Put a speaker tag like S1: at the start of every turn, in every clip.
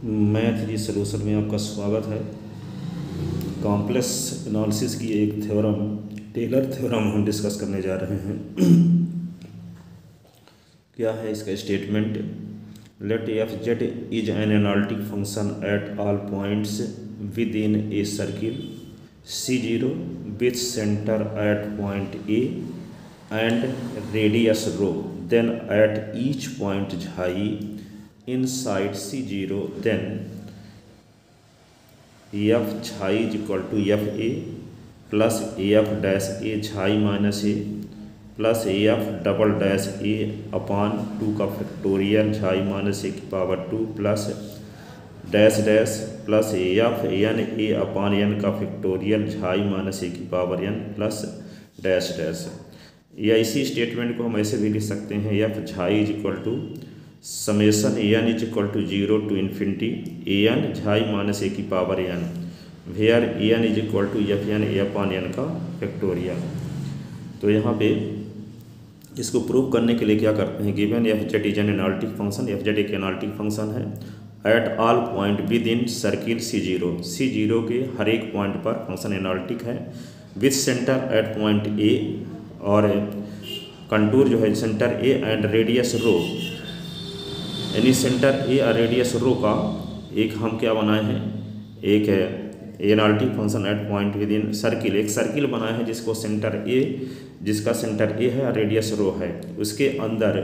S1: Math जी solution में आपका स्वागत है। कॉम्प्लेक्स एनालिसिस की एक थ्योरम टेलर थ्योरम हम डिस्कस करने जा रहे हैं। क्या है इसका statement? Let F Z is an analytic function at all points within a circle C0 with centre at point A and radius rho, then at each point xi inside C0, then f xi is equal to f a plus af dash a xi minus a plus af double dash a upon 2 का factorial xi minus a की power 2 plus dash dash plus af n a upon n का factorial xi minus a की power n plus dash dash. या इसी statement को हम ऐसे भी लिख सकते हैं, f xi is equal to summation N is equal to 0 to infinity N xi minus ए की power N, where N is equal to F N A upon N का फैक्टोरियल। तो यहाँ पे इसको प्रूव करने के लिए क्या करते हैं, given F Z is an analytic function, F Z एक एनालिटिक फंक्शन है at all point with in circle C0 के हर एक पॉइंट पर फंक्शन एनालिटिक है, विथ सेंटर एट पॉइंट ए, और कंटूर जो है सेंटर ए एंड रेडियस रो, यानी सेंटर ए और रेडियस रो का एक हम क्या बनाए हैं, एक analytic function at point with in circle, एक सर्किल बनाए हैं जिसको सेंटर ए, जिसका सेंटर ए है और रेडियस रो है, उसके अंदर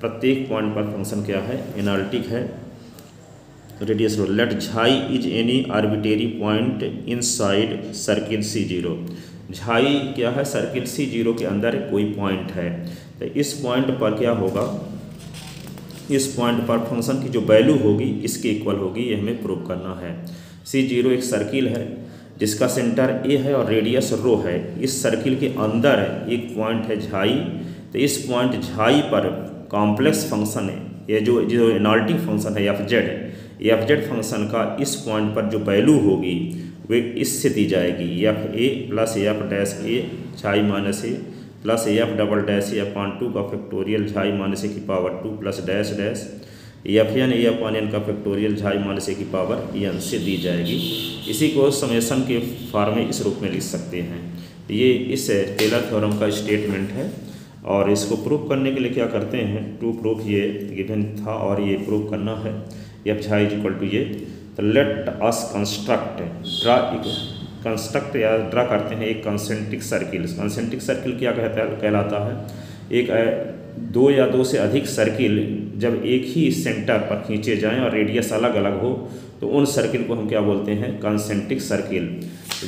S1: प्रत्येक पॉइंट पर फंक्शन क्या है, एनालिटिक है, radius rho. Let xi is any arbitrary point inside circle C0, xi क्या है, सर्किल C0 के अंदर कोई पॉइंट है, तो इस पॉइंट पर क्या होगा, इस पॉइंट पर फंक्शन की जो वैल्यू होगी इसके इक्वल होगी, ये हमें प्रूव करना है। C0 एक सर्किल है जिसका सेंटर ए है और रेडियस रो है, इस सर्किल के अंदर एक पॉइंट है झाई, तो इस पॉइंट झाई पर कॉम्प्लेक्स फंक्शन है, ये जो एनालिटिक फंक्शन है एफ जेड फंक्शन का इस पॉइंट पर जो वैल्यू होगी वे इससे दी जाएगी, F A plus F dash A xi minus A plus F double dash A upon 2 का फैक्टोरियल झाई माइनस ए की power 2 plus dash dash F N A upon N का फैक्टोरियल झाई माइनस ए की power N से दी जाएगी। इसी को summation के form में इस रूप में लिख सकते हैं। ये इस टेलर थ्योरम का स्टेटमेंट है, और इसको प्रूव करने के लिए क्या करते हैं, टू प्रूफ ये गिवन था और ये प्रूव करना है, F xi is equal to ये। तो लेट अस कंस्ट्रक्ट या ड्रा करते हैं एक कंसेंट्रिक सर्किल। कंसेंट्रिक सर्किल क्या कहलाता है, एक दो या दो से अधिक सर्किल जब एक ही सेंटर पर खींचे जाएं और रेडियस अलग अलग हो तो उन सर्किल को हम क्या बोलते हैं, कंसेंट्रिक सर्किल।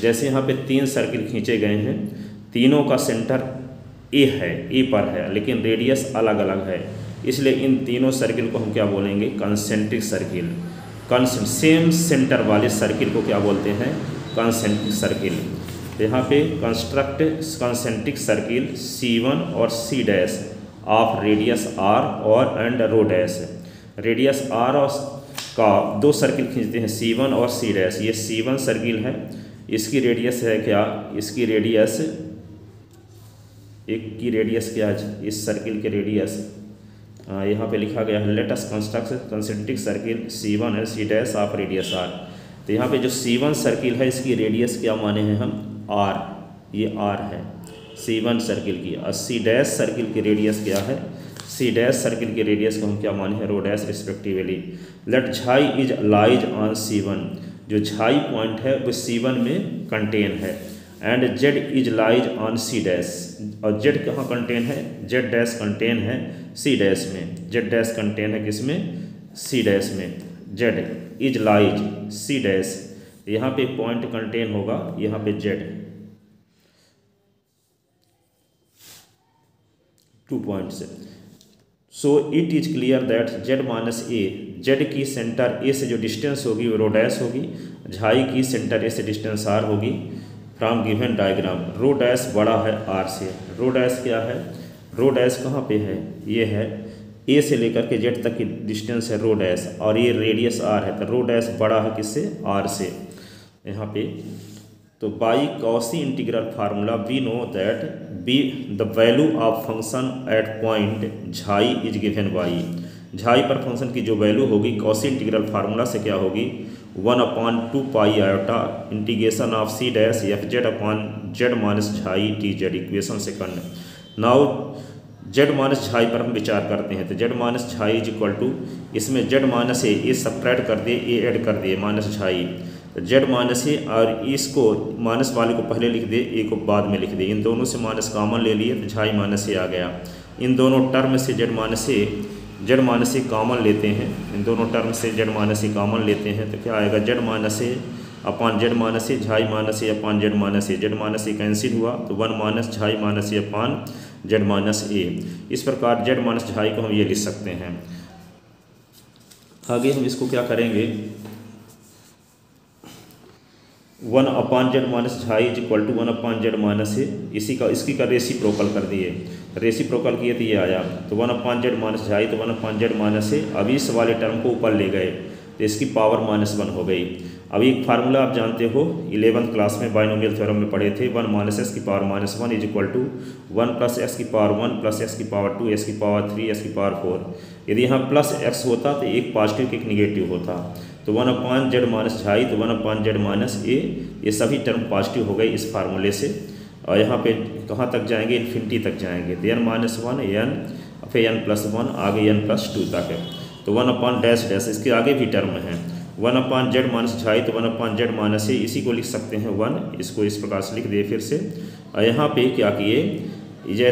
S1: जैसे यहाँ पे 3 सर्किल खींचे गए हैं, तीनों का सेंटर ए पर है लेकिन रेडियस अलग अलग है, इसलिए इन तीनों सर्किल को हम क्या बोलेंगे, कंसेंट्रिक सर्किल। सेम सेंटर वाले सर्किल को क्या बोलते हैं, कंसेंट्रिक सर्किल। तो यहाँ पे कंस्ट्रक्ट कंसेंट्रिक सर्किल C1 और C dash of radius R और and rho dash. Radius R और का 2 सर्किल खींचते हैं, C1 और C डैश। ये C1 सर्किल है, इसकी रेडियस है क्या, इसकी रेडियस, एक की रेडियस क्या है, इस सर्किल के रेडियस यहाँ पे लिखा गया है, let us construct concentric circle C1 and C dash of radius R। तो यहाँ पे जो C1 सर्किल है इसकी रेडियस क्या माने हैं हम, R, ये R है C1 सर्किल की, और C डैश सर्किल की रेडियस क्या है, C डैश सर्किल की रेडियस को हम क्या माने हैं, rho dash respectively. Let xi is lies on C1, जो झाई पॉइंट है वो C1 में कंटेन है, and Z is lies on C dash, और Z कहाँ कंटेन है, Z डैश कंटेन है C डैश में, Z डैश कंटेन है किसमें, C डैश में, Z is lies C dash, यहाँ पे पॉइंट कंटेन होगा यहाँ पे Z, 2 points. So it is clear that Z minus A, Z की सेंटर ए से जो डिस्टेंस होगी वो रो डैश होगी, झाई की सेंटर ए से डिस्टेंस R होगी। From given diagram rho dash बड़ा है R से, रो डैश क्या है, रो डैश कहाँ पे है, ये है ए से लेकर के Z तक की डिस्टेंस है रो डैश, और ये रेडियस R है, तो रो डैश बड़ा है किससे, R से। यहाँ पे तो by Cauchy integral formula we know that be the value of function at point xi is given by, xi पर फंक्शन की जो वैल्यू होगी कॉसी इंटीग्रल फार्मूला से क्या होगी 1/2 pi iota integration of C dash F Z upon Z minus xi T Z equation second. Now Z minus xi पर हम विचार करते हैं तो Z minus xi is equal to इसमें जेड माइनस ए सब्ट्रैक्ट कर दिए ए ऐड कर दिए माइनस झाई तो जेड माइनस ए और इसको माइनस वाले को पहले लिख दे ए को बाद में लिख दे। इन दोनों से माइनस कॉमन ले लिए तो झाई माइनस ए आ गया। इन दोनों टर्म से जेड माइनस ए कॉमन लेते हैं। इन दोनों टर्म से जेड माइनस ए कॉमन लेते हैं तो क्या आएगा Z minus A upon Z minus A xi minus A upon Z minus A cancel हुआ तो 1 minus Zai minus A upon Z minus ए। इस प्रकार जेड माइनस झाई को हम ये लिख सकते हैं। आगे हम इसको क्या करेंगे 1 upon Z minus xi is equal to 1 upon Z minus A इसकी का रेसिप्रोकल कर दिए। रेसिप्रोकल किए तो ये आया तो 1 अपॉन जेड माइनस झाई तो 1 अपॉन जेड माइनस ए। अब इस वाले टर्म को ऊपर ले गए तो इसकी पावर -1 हो गई। अब एक फार्मूला आप जानते हो 11th क्लास में बाइनोमियल थ्योरम में पढ़े थे 1 माइनस एक्स की power -1 is equal to 1 plus x की पावर 1 प्लस एक्स की पावर 2 एक्स की पावर 3 एक्स की पावर 4। यदि यहाँ प्लस एक्स होता तो एक पॉजिटिव एक निगेटिव होता तो 1 अपॉन जेड माइनस झाई तो 1 अपॉन जेड माइनस ए। ये सभी टर्म पॉजिटिव हो गए इस फार्मूले से और यहाँ पे कहाँ तक जाएंगे इन्फिनिटी तक जाएंगे तो n-1 n फिर n+1 आगे n+2 तक है तो 1 अपॉन डैश डैश इसके आगे भी टर्म है 1 अपॉन जेड माइनस झाई तो 1 अपॉन जेड माइनस ए। इसी को लिख सकते हैं 1 इसको इस प्रकार से लिख दिए फिर से और यहाँ पे क्या किए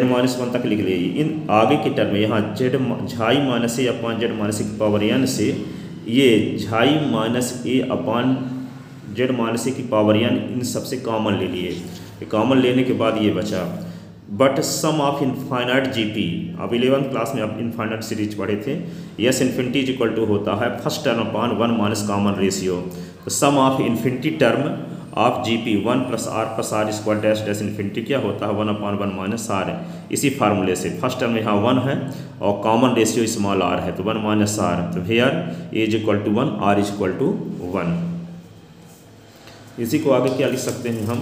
S1: n-1 तक लिख लिए। इन आगे के टर्म में यहाँ Z xi minus A upon Z minus ए की पावर n से ये xi minus A upon Z minus ए की पावर n इन सबसे कॉमन ले लिए। कॉमन लेने के बाद ये बचा but sum of infinite GP. अब 11th क्लास में आप इनफाइनाइट सीरीज पढ़े थे S infinity is equal to होता है first term upon 1 minus common ratio. तो sum of infinity term of GP 1 plus R square dash dash infinity क्या होता है 1 अपॉन 1 माइनस आर। इसी फार्मूले से फर्स्ट टर्म यहाँ 1 है और कॉमन रेशियो स्मॉल आर है तो 1 माइनस आर तो here a is equal to 1 r is equal to 1। इसी को आगे क्या लिख सकते हैं हम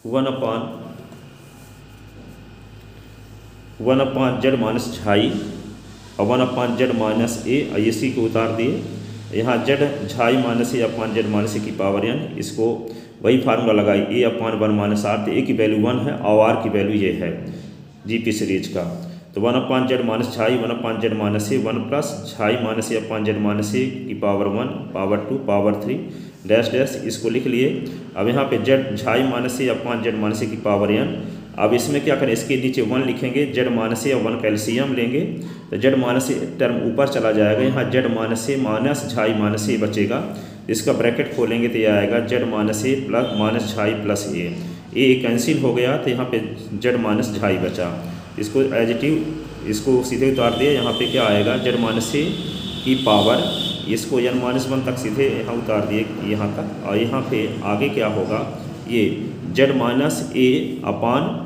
S1: 1 अपॉन जेड माइनस झाई और 1 अपॉन जेड माइनस ए। इसी को उतार दिए यहाँ Z xi minus A upon Z minus ए की पावर n। इसको वही फार्मूला लगाई ए अपॉन 1 माइनस आर तो ए की वैल्यू 1 है और आर की वैल्यू ये है जीपी सीरीज का तो 1 upon Z minus xi 1 upon Z minus A 1 plus xi minus A upon Z minus ए की power 1 power 2 power 3 dash dash इसको लिख लिए। अब यहाँ पे Z xi minus A upon Z minus ए की पावर n। अब इसमें क्या करें इसके नीचे 1 लिखेंगे जेड माइनस ए और 1 का एलसीएम लेंगे तो जेड माइनस ए टर्म ऊपर चला जाएगा। यहाँ जेड माइनस ए माइनस झाई माइनस ए बचेगा इसका ब्रैकेट खोलेंगे तो यह आएगा Z minus A plus minus Zai plus A cancel हो गया तो यहाँ पे जेड माइनस झाई बचा। इसको एज इट इज इसको सीधे उतार दिया। यहाँ पे क्या आएगा जेड माइनस ए की पावर इसको n-1 तक सीधे यहाँ उतार दिए यहाँ तक और यहाँ पे आगे क्या होगा ये Z minus A upon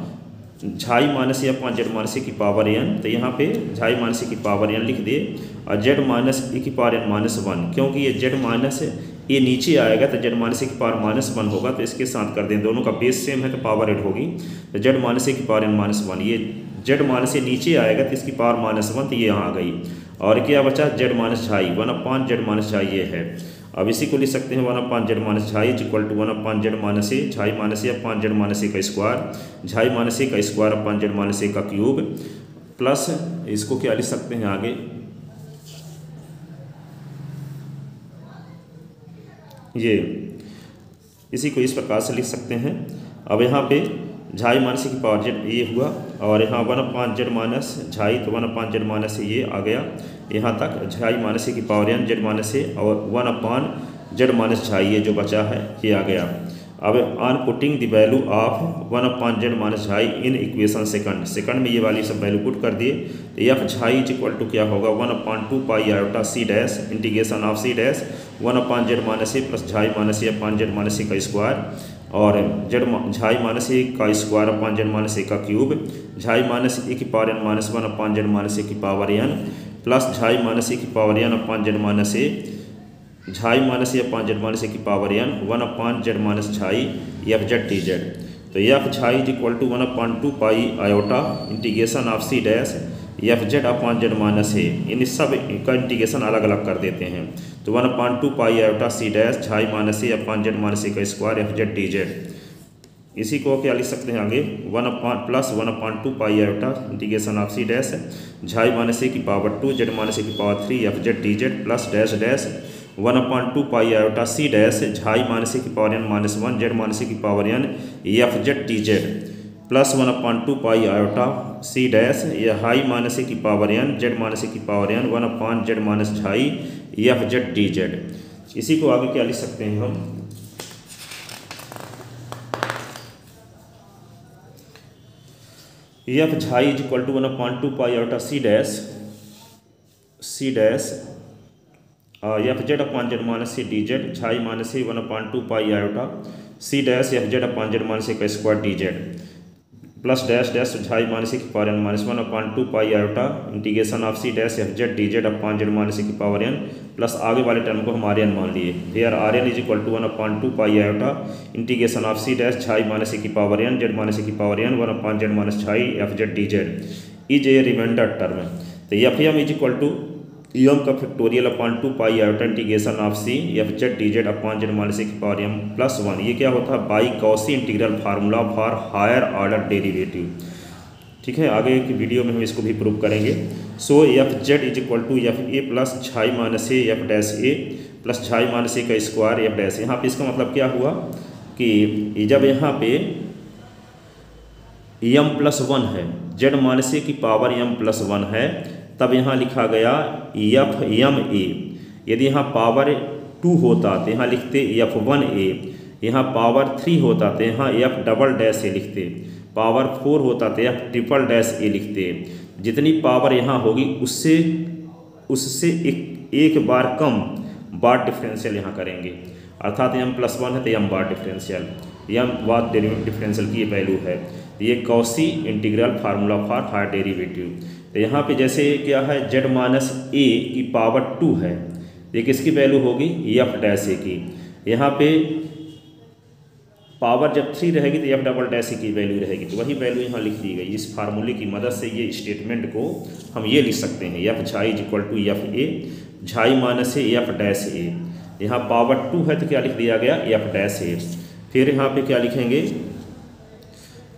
S1: Zai minus A upon Z minus ए की पावर n। तो यहाँ पे झाई माइनस ए की पावर n लिख दिए और जेड माइनस ए की पावर n-1 क्योंकि ये जेड माइनस ए नीचे आएगा तो जेड माइनस ए की पावर -1 होगा तो इसके साथ कर दें दोनों का बेस सेम है तो पावर ऐड होगी तो जेड माइनस ए की पावर n-1। ये जेड माइनस ए नीचे आएगा तो इसकी पावर -1 तो ये यहाँ आ गई और क्या बचा Z minus xi 1 upon Z minus xi ये है। अब इसी को लिख सकते हैं 1 upon Z minus xi is equal to 1 upon Z minus A xi minus A upon Z minus A का स्क्वायर झाई माइनस ए का square upon Z minus A का क्यूब प्लस इसको क्या लिख सकते हैं आगे ये इसी को इस प्रकार से लिख सकते हैं। अब यहाँ पे झाई माइनस की पावर जेड ये हुआ और यहाँ 1 अपॉन जेड माइनस झाई तो 1 अपॉन जेड माइनस ये आ गया यहाँ तक झाई माइनस की पावर n जेड माइनस और 1 अपॉन जेड माइनस झाई ये जो बचा है ये आ गया। अब on putting the value of 1 upon Z minus xi in equation second में ये वाली सब वैल्यू पुट कर दिए तो F xi is equal to क्या होगा 1 upon 2 pi iota C dash integration of C dash 1 upon Z minus A plus xi minus A upon Z minus A का स्क्वायर और जेड झाई माइनस ए का square upon Z minus A का cube xi minus ए की power n-1 upon Z minus ए की power n plus xi minus ए की power n upon Z minus A xi minus A upon Z minus ए की power n 1 upon Z minus xi F Z T Z. तो F xi is equal to 1 upon 2 pi iota integration of C dash F Z upon Z minus A, इन सब का integration अलग अलग कर देते हैं। तो 1/2 pi iota C dash xi minus A upon Z minus A का square F Z D Z. इसी को क्या लिख सकते हैं आगे 1/2 pi iota integration of C dash xi minus ए की पावर 2 जेड माइनस ए की power 3 F Z D Z plus dash dash 1/2 pi iota C dash xi minus ए की power n minus 1 Z minus ए की power n F Z D Z plus 1/2 pi iota C dash या हाई minus ए की power n Z minus ए की power n 1 Z minus xi F Z D Z. इसी को आगे क्या लिख सकते हैं हम F xi is equal to 1/2 pi iota C dash F Z upon Z minus C D Z xi minus A 1/2 pi iota C dash F Z upon Z minus A का square D Z plus dash dash xi minus ए की power n minus 1/2 pi iota integration of C dash F Z D Z upon Z minus ए की power n plus आगे वाले term को हम are N मान लिए। Here R N is equal to 1/2 pi iota integration of C dash xi minus ए की power n Z minus ए की power n 1 Z minus xi F Z D Z is a remainder term. तो F M is equal to M का factorial upon 2 pi iota integration of C F Z D Z upon Z minus ए की power m plus 1। ये क्या होता है by Cauchy integral formula for higher order derivative. ठीक है, आगे की वीडियो में हम इसको भी प्रूव करेंगे। So F Z is equal to F A plus xi minus A F dash A plus xi minus A का स्क्वायर एफ डैश। यहाँ पे इसका मतलब क्या हुआ कि जब यहाँ पे m प्लस 1 है जेड माइनस ए की पावर m प्लस 1 है तब यहाँ लिखा गया एफ एम ए। यदि यहाँ पावर 2 होता तो यहाँ लिखते एफ 1 ए, यहाँ पावर 3 होता तो यहाँ एफ डबल डैश ए लिखते, पावर 4 होता तो एफ ट्रिपल डैश ए लिखते। जितनी पावर यहाँ होगी उससे एक बार कम बार डिफरेंशियल यहाँ करेंगे, अर्थात m प्लस 1 है तो m बार डिफरेंशियल, m बार डिफरेंशियल की ये वैल्यू है। ये Cauchy integral formula for higher derivative. तो यहाँ पे जैसे क्या है जेड माइनस ए की पावर 2 है, ये किसकी वैल्यू होगी एफ डैश ए की। यहाँ पे पावर जब 3 रहेगी तो एफ डबल डैश ए की वैल्यू रहेगी, तो वही वैल्यू यहाँ लिख दी गई। इस फार्मूले की मदद से ये स्टेटमेंट को हम ये लिख सकते हैं F xi is equal to F A xi minus A F dash A. यहाँ पावर 2 है तो क्या लिख दिया गया एफ डैश ए। फिर यहाँ पे क्या लिखेंगे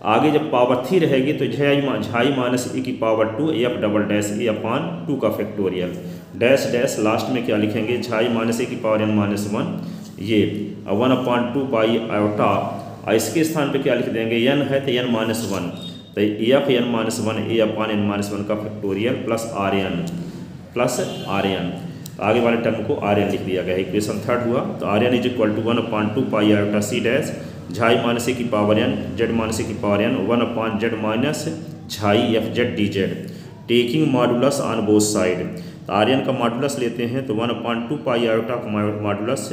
S1: आगे जब पावर 3 रहेगी तो झाई माइनस ए की power 2 F double dash A upon 2 का फैक्टोरियल डैश डैश लास्ट में क्या लिखेंगे झाई माइनस ए की पावर n माइनस 1 ये 1/2 पाई आयोटा, और इसके स्थान पे क्या लिख देंगे n है तो n माइनस 1 तो एफ n माइनस 1 ए अपॉन n माइनस 1 का फैक्टोरियल प्लस आर एन। आगे वाले टर्म को आर एन लिख दिया गया। इक्वेशन 3 हुआ तो are N is equal to 1/2 pi iota C dash xi minus ए की पावर n जेड माइनस ए की power n 1 Z minus xi F Z D Z taking modulus on both side. तो are N का modulus लेते हैं तो 1/2 pi iota का modulus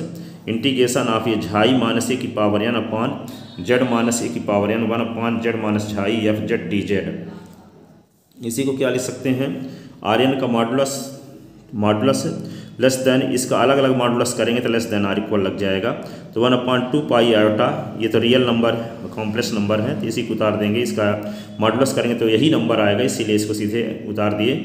S1: integration of ये xi minus ए की power n upon Z minus ए की power n 1 Z minus xi F Z D Z. इसी को क्या लिख सकते हैं आर एन का मॉडुलस लेस देन, इसका अलग अलग मॉडुलस करेंगे तो लेस देन आर इक्वल लग जाएगा। तो 1/2 पाई आयोटा ये तो रियल नंबर कॉम्प्लेक्स नंबर है तो इसी को उतार देंगे, इसका मॉडुलस करेंगे तो यही नंबर आएगा, इसीलिए इसको सीधे उतार दिए।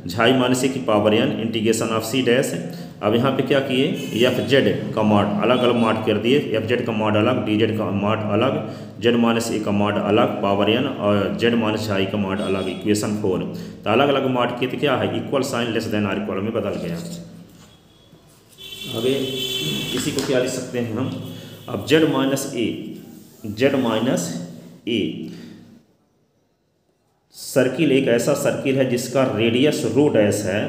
S1: झाई माइनस ए की power n integration of C dash. अब यहाँ पे क्या किए एफ जेड का मॉड अलग अलग मॉड कर दिए, एफ जेड का मॉड अलग, डी जेड का मॉड अलग, जेड माइनस ए का मॉड अलग, पावर n और जेड माइनस झाई का मॉड अलग। इक्वेशन 4 तो अलग अलग मॉड किए तो क्या है equal sign less than are equal में बदल गया। आगे इसी को क्या लिख सकते हैं हम अब जेड माइनस ए सर्किल एक ऐसा सर्किल है जिसका रेडियस रो डैश है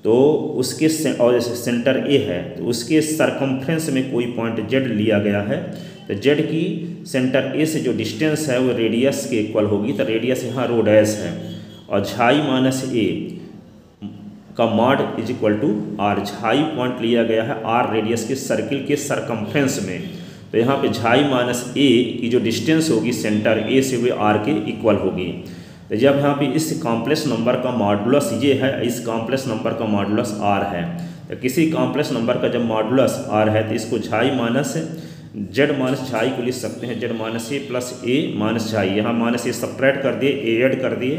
S1: तो उसके और सेंटर ए है तो उसके सरकमफ्रेंस में कोई पॉइंट जेड लिया गया है तो जेड की सेंटर ए से जो डिस्टेंस है वो रेडियस के इक्वल होगी। तो रेडियस यहाँ रो डैश है और झाई माइनस ए का mod is equal to R. Xi point लिया गया है आर रेडियस के सर्किल के सरकमफ्रेंस में, तो यहाँ पे झाई माइनस ए की जो डिस्टेंस होगी सेंटर ए से वे आर के इक्वल होगी। तो जब यहाँ पे इस कॉम्प्लेक्स नंबर का मॉडुलस ये है, इस कॉम्प्लेक्स नंबर का मॉडुलस आर है, तो किसी कॉम्प्लेक्स नंबर का जब मॉडुलस आर है तो इसको झाई माइनस जेड माइनस झाई को लिख सकते हैं Z minus A plus A minus झाई। यहाँ माइनस ए सब्ट्रैक्ट कर दिए, ए ऐड कर दिए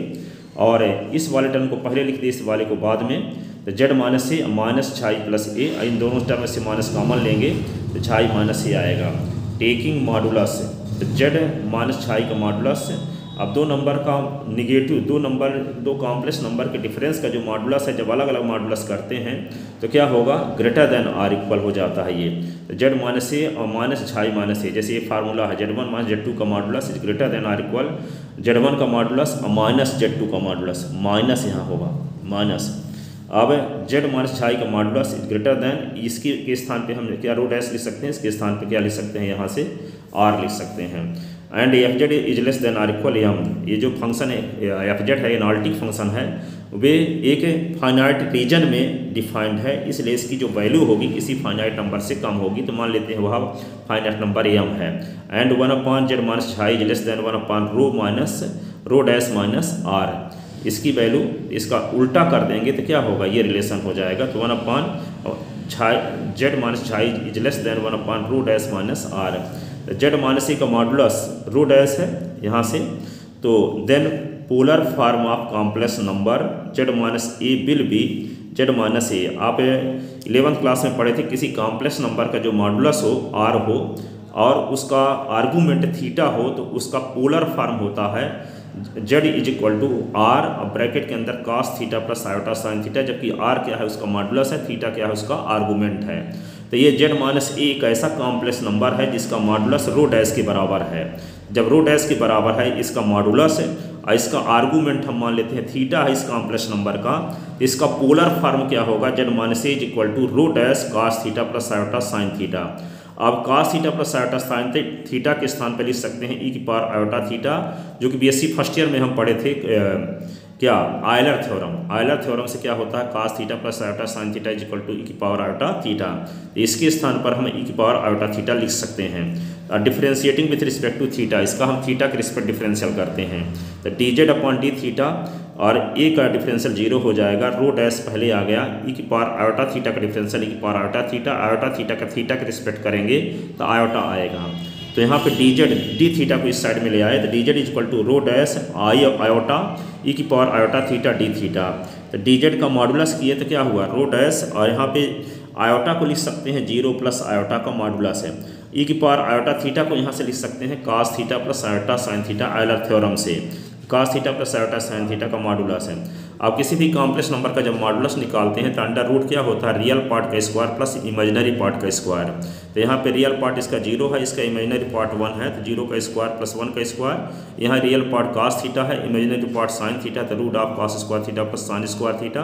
S1: और इस वाले टर्म को पहले लिख दिए, इस वाले को बाद में। तो जेड माइनस ए माइनस छाई प्लस ए, इन दोनों टर्म में से माइनस कॉमन लेंगे तो छाई माइनस ए आएगा। टेकिंग मॉडुलस, तो जेड माइनस छाई का मॉडुलस। अब दो नंबर का निगेटिव, दो कॉम्प्लेक्स नंबर के डिफरेंस का जो मॉडुलस है, जब अलग अलग मॉडुलस करते हैं तो क्या होगा, ग्रेटर देन आर इक्वल हो जाता है ये। तो जेड माइनस ए और माइनस छाई माइनस ए, जैसे ये फार्मूला है, Z one minus Z two का modulus is greater than are equal Z one का मॉडुलस और माइनस जेड टू का मॉडुलस, माइनस यहाँ होगा माइनस। अब जेड माइनस छाई का मॉडुलस इज ग्रेटर देन, इसकी के स्थान पे हम क्या रो डैश लिख सकते हैं, इसके स्थान पे क्या लिख सकते हैं, यहाँ से आर लिख सकते हैं। And f Z is less than are equal m, ये जो फंक्शन है एफ जेड है, एनालिटिक फंक्शन है, वे एक फाइनाइट रीजन में डिफाइंड है, इसलिए इसकी जो वैल्यू होगी किसी फाइनाइट नंबर से कम होगी, तो मान लेते हैं वह फाइनाइट नंबर एम है। एंड 1 जेड माइनस छाई is less than 1 rho dash minus r, इसकी वैल्यू इसका उल्टा कर देंगे तो क्या होगा, ये रिलेशन हो जाएगा। तो 1 जेड माइनस छाई is less than 1 rho dash minus R. Z minus A का मॉडुलस रो डैश है यहाँ से, तो then polar form of complex number Z minus A will be Z minus A. आप 11th क्लास में पढ़े थे, किसी कॉम्प्लेक्स नंबर का जो मॉडुलस हो आर हो और उसका आर्गूमेंट थीटा हो, तो उसका पोलर फॉर्म होता है z is equal to r, bracket के अंदर cos theta plus iota sine theta, जबकि आर क्या है उसका मॉडुलस है, थीटा क्या है उसका आर्गूमेंट है। तो ये जेड माइनस ए एक ऐसा कॉम्प्लेक्स नंबर है जिसका मॉडुलस रो डैश के बराबर है। जब रो डैश के बराबर है इसका मॉडुलस है और इसका आर्गूमेंट हम मान लेते हैं थीटा है इस कॉम्प्लेक्स नंबर का, इसका पोलर फॉर्म क्या होगा, z minus a is equal to rho dash cos theta plus iota sine theta. अब cos theta plus iota sine theta के स्थान पर लिख सकते हैं e की पावर आयोटा थीटा, जो कि बीएससी फर्स्ट ईयर में हम पढ़े थे क्या, आयलर थ्योरम। आयलर थ्योरम से क्या होता है, cos theta plus iota sine theta is equal to e की पावर आयोटा थीटा। इसके स्थान पर हम e की पावर आयोटा थीटा लिख सकते हैं। Differentiating with respect to theta, इसका हम थीटा के रिस्पेक्ट डिफरेंशियल करते हैं, तो D Z upon d theta, और ए का डिफरेंशियल 0 हो जाएगा, रो डैश पहले आ गया, ई की पावर आयोटा थीटा का डिफरेंशियल ई की पावर आयोटा थीटा का थीटा के रिस्पेक्ट करेंगे तो आयोटा आएगा। तो यहाँ पे डी जेड डी थीटा को इस साइड में ले आए, तो D Z is equal to rho dash I iota E की power iota theta D theta. तो डी जेड का मॉडुलस किए तो क्या हुआ, रो डैश, और यहाँ पे आयोटा को लिख सकते हैं 0 प्लस आयोटा का मॉडुलस है, ई की पावर आयोटा थीटा को यहाँ से लिख सकते हैं cos theta plus iota sine theta Euler theorem से, cos theta plus iota sine theta का मॉडुलस है। अब किसी भी कॉम्प्लेक्स नंबर का जब मॉडुलस निकालते हैं तो अंडर रूट क्या होता है, रियल पार्ट का स्क्वायर प्लस इमेजिनरी पार्ट का स्क्वायर। तो यहाँ पे रियल पार्ट इसका 0 है, इसका इमेजिनरी पार्ट 1 है, तो 0 का स्क्वायर प्लस 1 का स्क्वायर। यहाँ रियल पार्ट cos थीटा है, इमेजिनरी पार्ट साइन थीटा, तो root of cos square theta plus sine square theta.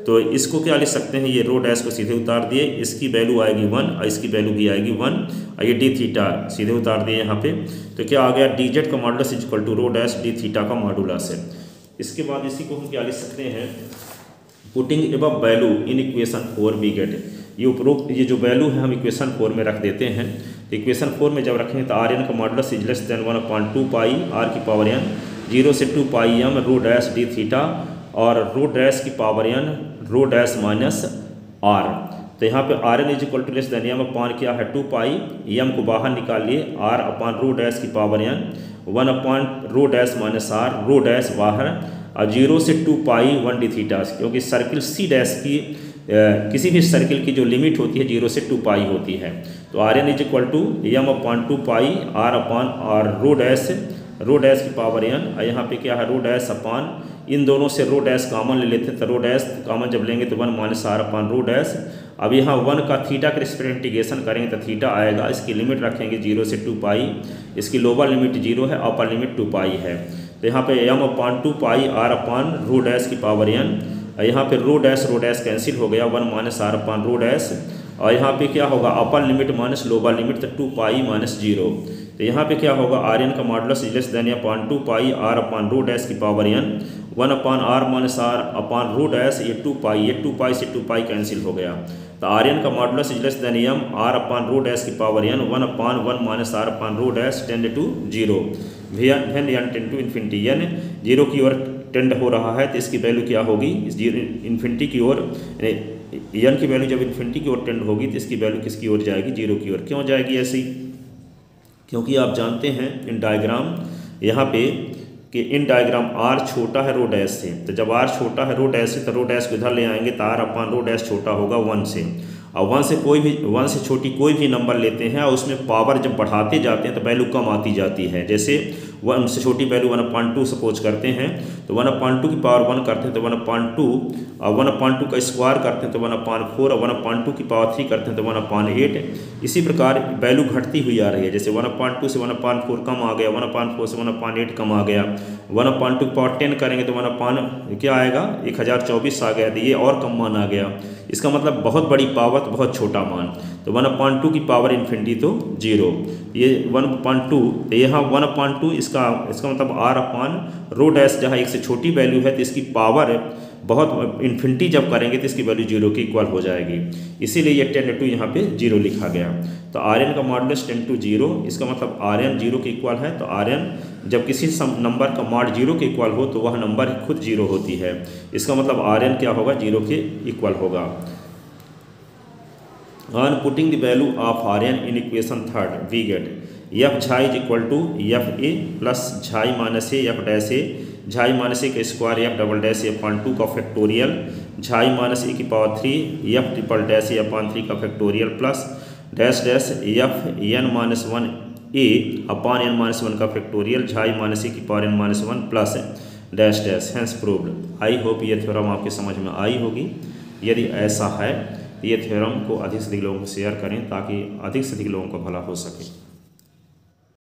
S1: तो इसको क्या लिख सकते हैं, ये रो डैश को सीधे उतार दिए, इसकी वैल्यू आएगी 1 और इसकी वैल्यू भी आएगी 1, और ये डी थीटा सीधे उतार दिए यहाँ पे। तो क्या आ गया, डी जेड का modulus is equal to rho dash D theta का मॉडुलस है। इसके बाद इसी को हम क्या लिख सकते हैं, putting above value in equation 4 we get, ये उपरोक्त ये जो वैल्यू है हम इक्वेशन 4 में रख देते हैं। तो इक्वेशन 4 में जब रखेंगे तो आर एन का modulus is less than 1/2 pi R की पावर एन 0 से 2 pi M rho dash D theta, और रो डैश की power N rho dash minus are. तो यहाँ पे R N is equal to less than M upon क्या है 2 pi, M को बाहर निकालिए, आर अपान रो डैश की power N 1 upon rho dash minus R, rho dash बाहर, और 0 से 2 पाई 1 डी थीटा, क्योंकि सर्किल सी डैश की किसी भी सर्किल की जो लिमिट होती है 0 से 2 पाई होती है। तो are N is equal to m upon 2 pi are upon r rho dash की पावर एन, और यहाँ पे क्या है रो डैश अपान, इन दोनों से रो डैश कॉमन ले लेते हैं, तो रो डैश कॉमन जब लेंगे तो 1 minus are upon rho dash. अब यहाँ 1 का थीटा के रिस्पेक्ट इंटीग्रेशन करेंगे तो थीटा आएगा, इसकी लिमिट रखेंगे 0 से 2 पाई, इसकी लोअर लिमिट 0 है, अपर लिमिट 2 पाई है। तो यहाँ पे m upon 2 pi are upon rho dash की पावर एन, यहाँ पे रो डैश कैंसिल हो गया, 1 minus are upon rho dash, और यहाँ पे क्या होगा upper limit minus lower limit, तो 2 पाई माइनस 0। तो यहाँ पे क्या होगा आर एन का modulus is less than upon 2 pi are upon rho dash की power N 1 upon R minus are upon rho dash, ये 2 पाई, ये 2 पाई से 2 पाई कैंसिल हो गया। तो आर एन का modulus is less than M R upon rho dash की power N 1 upon 1 minus are upon rho dash tend to 0, when N tend to infinity, N 0 की ओर tend हो रहा है तो इसकी वैल्यू क्या होगी, इन्फिनिटी की ओर, एन की वैल्यू जब इन्फिनिटी की ओर टेंड होगी तो इसकी वैल्यू किसकी ओर जाएगी, 0 की ओर। क्यों जाएगी ऐसी, क्योंकि आप जानते हैं इन डायग्राम यहाँ पे कि इन डायग्राम आर छोटा है रो डैश से, तो जब आर छोटा है रो डैश से तो रो डैश को इधर ले आएंगे तो आर अपान रो डैश छोटा होगा 1 से। और 1 से छोटी कोई भी नंबर लेते हैं और उसमें पावर जब बढ़ाते जाते हैं तो वैल्यू कम आती जाती है। जैसे 1 से छोटी वैल्यू 1/2 सपोज करते हैं तो 1/2 की पावर 1 करते हैं तो 1/2 और 1/2 का स्क्वायर करते हैं तो 1/4 और 1/2 की पावर 3 करते हैं तो 1/8। इसी प्रकार वैल्यू घटती हुई आ रही है। जैसे 1/2 से 1/4 कम आ गया, 1/4 से 1/8 कम आ गया, 1/2 की पावर 10 करेंगे तो 1 क्या आएगा 1024 आ गया, तो ये और कम मान आ गया। इसका मतलब बहुत बड़ी पावर तो बहुत छोटा मान, तो 1/2 की पावर इन्फिनिटी तो 0, ये 1/2 तो यहाँ 1/2 इसका मतलब आर अपान रो डैश जहाँ एक से छोटी वैल्यू है तो इसकी पावर बहुत इन्फिनिटी जब करेंगे तो इसकी वैल्यू 0 के इक्वल हो जाएगी, इसीलिए ये 10 यहाँ पे 0 लिखा गया। तो Rn का मॉडुलस 10 to 0, इसका मतलब Rn 0 के इक्वल है। तो Rn जब किसी नंबर का मॉड 0 के इक्वल हो तो वह नंबर खुद 0 होती है, इसका मतलब Rn क्या होगा 0 के इक्वल होगा। On putting the value of Rn in equation 3 we get F xi is equal to F A plus xi minus A F dash A, xi minus A का square F double dash A upon 2 का factorial, xi minus ए की power 3 F triple dash A upon 3 का factorial plus dash dash F N minus 1 A upon N minus 1 का factorial, xi minus ए की power n minus 1 plus dash dash hence proved. I hope ये theorem आपके समझ में आई होगी। यदि ऐसा है तो ये थ्योरम को अधिक से अधिक लोगों को शेयर करें ताकि अधिक से अधिक लोगों का भला हो सके।